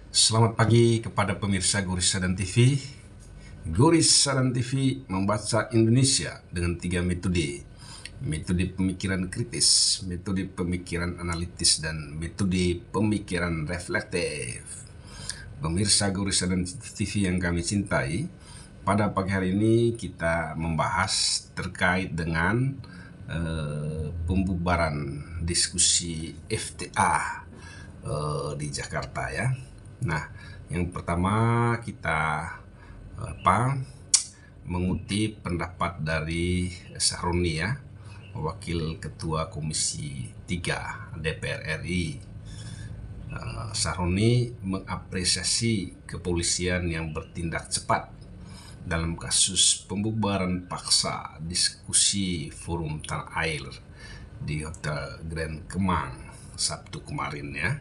Selamat pagi kepada pemirsa Guris Sadan TV. Guris Sadan TV membaca Indonesia dengan 3 metode. Metode pemikiran kritis, metode pemikiran analitis, dan metode pemikiran reflektif. Pemirsa Guris Sadan TV yang kami cintai, pada pagi hari ini kita membahas terkait dengan pembubaran diskusi FTA di Jakarta ya. Nah, yang pertama kita mengutip pendapat dari Sahroni ya, Wakil Ketua Komisi 3 DPR RI. Sahroni mengapresiasi kepolisian yang bertindak cepat dalam kasus pembubaran paksa diskusi forum Tanah Air di Hotel Grand Kemang Sabtu kemarin ya.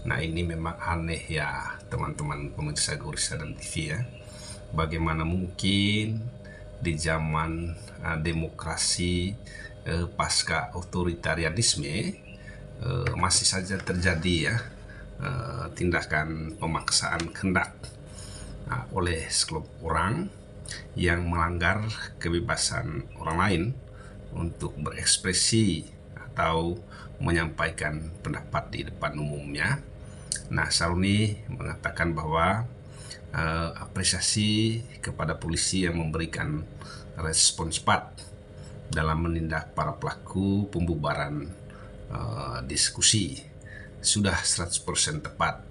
Nah, ini memang aneh ya teman-teman pemirsa Guris Sadan TV ya. Bagaimana mungkin di zaman demokrasi pasca otoritarianisme masih saja terjadi ya tindakan pemaksaan kehendak oleh sekelompok orang yang melanggar kebebasan orang lain untuk berekspresi atau menyampaikan pendapat di depan umumnya. Nah, Sahroni mengatakan bahwa apresiasi kepada polisi yang memberikan respon cepat dalam menindak para pelaku pembubaran diskusi sudah 100% tepat,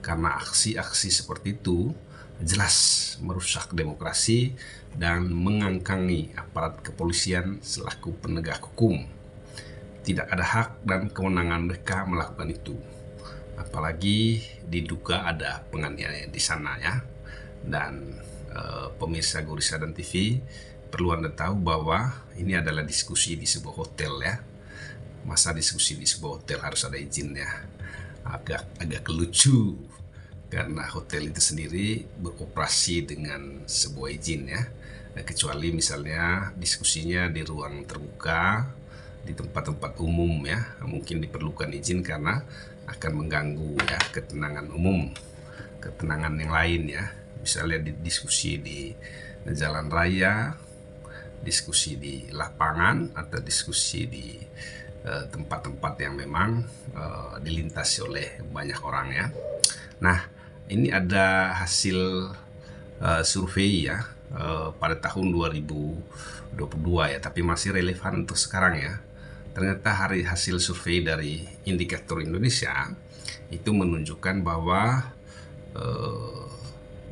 karena aksi-aksi seperti itu jelas merusak demokrasi dan mengangkangi aparat kepolisian selaku penegak hukum. Tidak ada hak dan kewenangan mereka melakukan itu, apalagi diduga ada penganiayaan di sana ya. Dan pemirsa Guris Sadan TV perlu Anda tahu bahwa ini adalah diskusi di sebuah hotel ya. Masa diskusi di sebuah hotel harus ada izin ya? Agak lucu, karena hotel itu sendiri beroperasi dengan sebuah izin ya. Kecuali misalnya diskusinya di ruang terbuka, di tempat-tempat umum ya, mungkin diperlukan izin karena akan mengganggu ya ketenangan umum, ketenangan yang lain ya. Misalnya diskusi di jalan raya, diskusi di lapangan, atau diskusi di tempat-tempat yang memang dilintasi oleh banyak orang ya. Nah, ini ada hasil survei ya pada tahun 2022 ya, tapi masih relevan untuk sekarang ya. Ternyata hasil survei dari Indikator Indonesia itu menunjukkan bahwa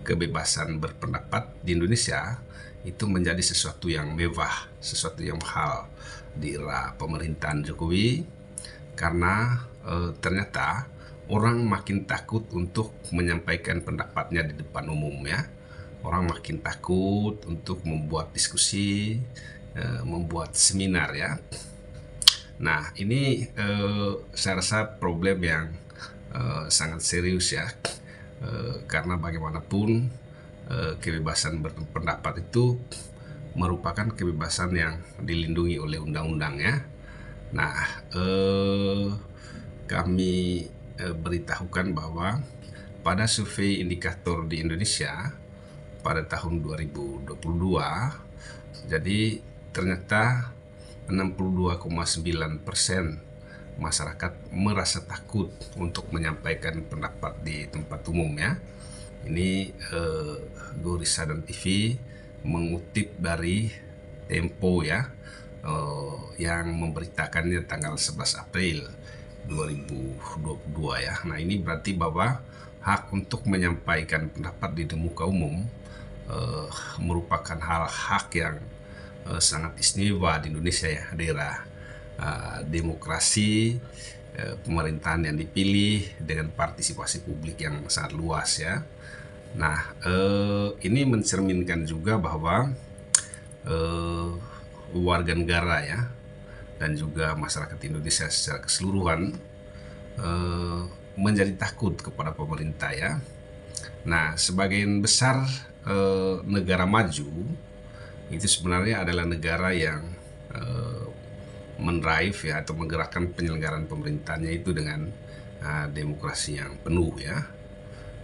kebebasan berpendapat di Indonesia itu menjadi sesuatu yang mewah, sesuatu yang mahal di era pemerintahan Jokowi, karena ternyata orang makin takut untuk menyampaikan pendapatnya di depan umum ya. Orang makin takut untuk membuat diskusi, membuat seminar ya. Nah, ini saya rasa problem yang sangat serius ya, karena bagaimanapun kebebasan berpendapat itu merupakan kebebasan yang dilindungi oleh undang-undang ya. Nah, kami beritahukan bahwa pada survei indikator di Indonesia pada tahun 2022, jadi ternyata 62,9% masyarakat merasa takut untuk menyampaikan pendapat di tempat umum ya. Ini Guris Sadan TV mengutip dari Tempo ya, yang memberitakannya tanggal 11 April 2022 ya. Nah, ini berarti bahwa hak untuk menyampaikan pendapat di muka umum merupakan hak yang sangat istimewa di Indonesia ya, daerah demokrasi, pemerintahan yang dipilih dengan partisipasi publik yang sangat luas ya. Nah, ini mencerminkan juga bahwa warga negara ya dan juga masyarakat Indonesia secara keseluruhan menjadi takut kepada pemerintah ya. Nah, sebagian besar negara maju itu sebenarnya adalah negara yang mendrive ya, atau menggerakkan penyelenggaraan pemerintahnya itu dengan demokrasi yang penuh ya.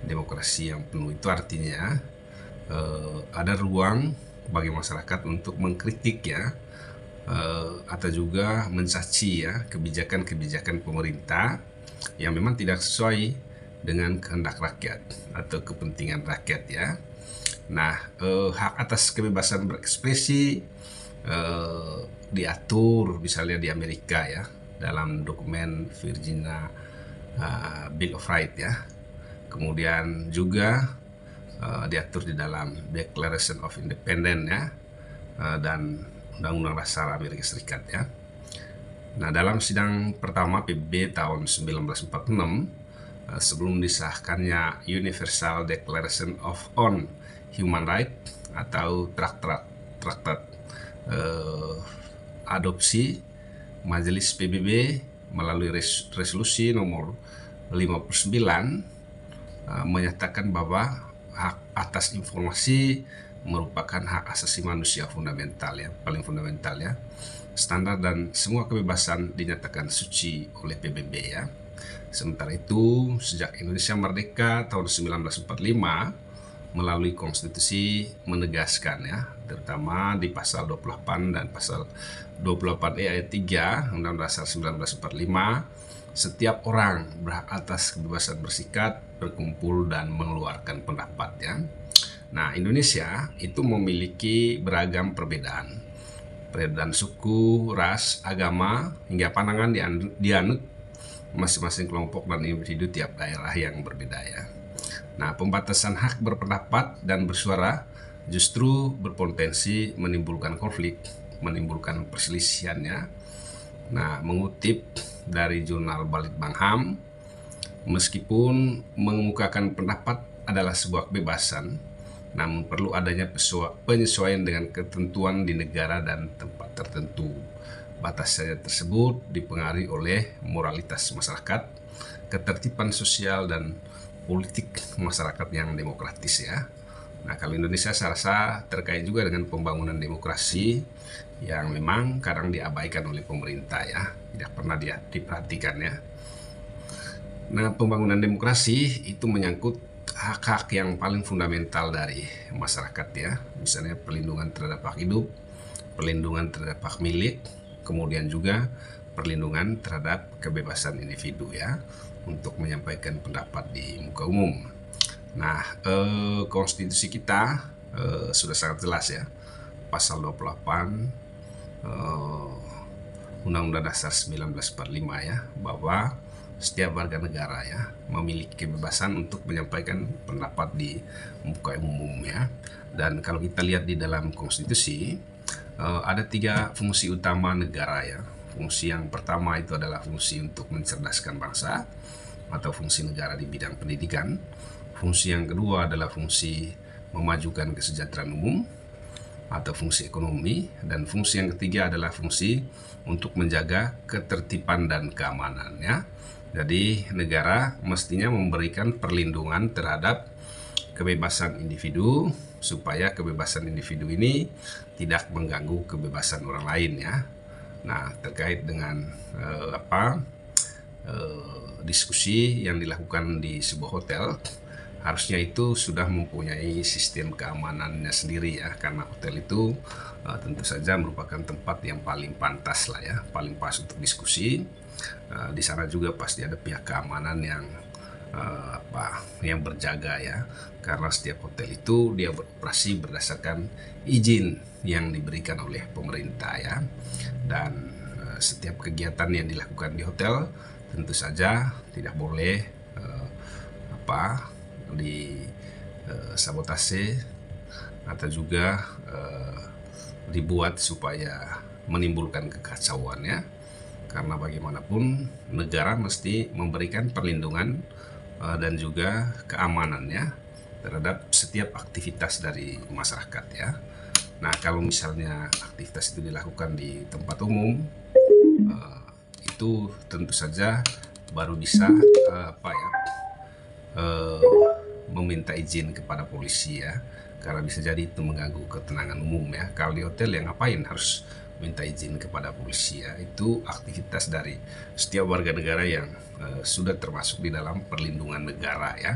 Demokrasi yang penuh itu artinya ada ruang bagi masyarakat untuk mengkritik ya, atau juga mencaci ya kebijakan-kebijakan pemerintah yang memang tidak sesuai dengan kehendak rakyat atau kepentingan rakyat ya. Nah, hak atas kebebasan berekspresi diatur misalnya di Amerika ya dalam dokumen Virginia Bill of Rights ya. Kemudian juga diatur di dalam Declaration of Independence ya, dan Undang-Undang Dasar Amerika Serikat ya. Nah, dalam sidang pertama PBB tahun 1946 sebelum disahkannya Universal Declaration of on Human Rights atau traktat adopsi, Majelis PBB melalui resolusi nomor 59 menyatakan bahwa hak atas informasi merupakan hak asasi manusia fundamental ya, paling fundamental ya. Standar dan semua kebebasan dinyatakan suci oleh PBB ya. Sementara itu, sejak Indonesia merdeka tahun 1945 melalui konstitusi menegaskan ya, terutama di pasal 28 dan pasal 28E ayat 3 Undang-Undang Dasar 1945, setiap orang berhak atas kebebasan bersikap, berkumpul dan mengeluarkan pendapat ya. Nah, Indonesia itu memiliki beragam perbedaan suku, ras, agama, hingga pandangan dianut masing-masing kelompok dan individu tiap daerah yang berbeda ya. Nah, pembatasan hak berpendapat dan bersuara justru berpotensi menimbulkan konflik, menimbulkan perselisihan ya. Nah, mengutip dari jurnal Balitbang, meskipun mengemukakan pendapat adalah sebuah kebebasan, namun perlu adanya penyesuaian dengan ketentuan di negara dan tempat tertentu. Batasannya tersebut dipengaruhi oleh moralitas masyarakat, ketertiban sosial dan politik masyarakat yang demokratis ya. Nah, kalau Indonesia saya rasa terkait juga dengan pembangunan demokrasi yang memang kadang diabaikan oleh pemerintah ya, tidak pernah diperhatikan ya. Nah, pembangunan demokrasi itu menyangkut hak-hak yang paling fundamental dari masyarakat ya, misalnya perlindungan terhadap hak hidup, perlindungan terhadap hak milik, kemudian juga perlindungan terhadap kebebasan individu ya, untuk menyampaikan pendapat di muka umum. Nah, konstitusi kita sudah sangat jelas ya, pasal 28 Undang-Undang Dasar 1945 ya, bahwa setiap warga negara ya memiliki kebebasan untuk menyampaikan pendapat di muka umum ya. Dan kalau kita lihat di dalam konstitusi ada 3 fungsi utama negara ya. Fungsi yang pertama itu adalah fungsi untuk mencerdaskan bangsa atau fungsi negara di bidang pendidikan. Fungsi yang kedua adalah fungsi memajukan kesejahteraan umum atau fungsi ekonomi, dan fungsi yang ketiga adalah fungsi untuk menjaga ketertiban dan keamanan ya. Jadi negara mestinya memberikan perlindungan terhadap kebebasan individu supaya kebebasan individu ini tidak mengganggu kebebasan orang lain ya. Nah, terkait dengan diskusi yang dilakukan di sebuah hotel, harusnya itu sudah mempunyai sistem keamanannya sendiri ya, karena hotel itu tentu saja merupakan tempat yang paling pantas lah ya, paling pas untuk diskusi. Di sana juga pasti ada pihak keamanan yang berjaga ya, karena setiap hotel itu dia beroperasi berdasarkan izin yang diberikan oleh pemerintah ya. Dan setiap kegiatan yang dilakukan di hotel tentu saja tidak boleh sabotase atau juga dibuat supaya menimbulkan kekacauan ya. Karena bagaimanapun negara mesti memberikan perlindungan dan juga keamanannya terhadap setiap aktivitas dari masyarakat ya. Nah, kalau misalnya aktivitas itu dilakukan di tempat umum, itu tentu saja baru bisa meminta izin kepada polisi ya, karena bisa jadi itu mengganggu ketenangan umum ya. Kalau di hotel ya ngapain harus minta izin kepada polisi ya. Itu aktivitas dari setiap warga negara yang sudah termasuk di dalam perlindungan negara ya.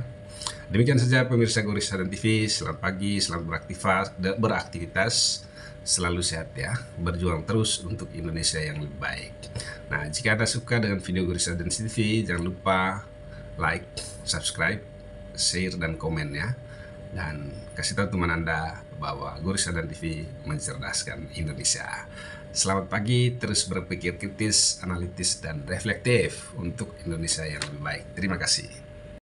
Demikian saja pemirsa Goris Harian TV, selamat pagi, selamat beraktivitas, selalu sehat ya, berjuang terus untuk Indonesia yang lebih baik. Nah, jika Anda suka dengan video Goris Harian TV, jangan lupa like, subscribe, share, dan komen ya. Dan kasih tahu teman Anda bahwa Goris Harian TV mencerdaskan Indonesia. Selamat pagi, terus berpikir kritis, analitis, dan reflektif untuk Indonesia yang lebih baik. Terima kasih.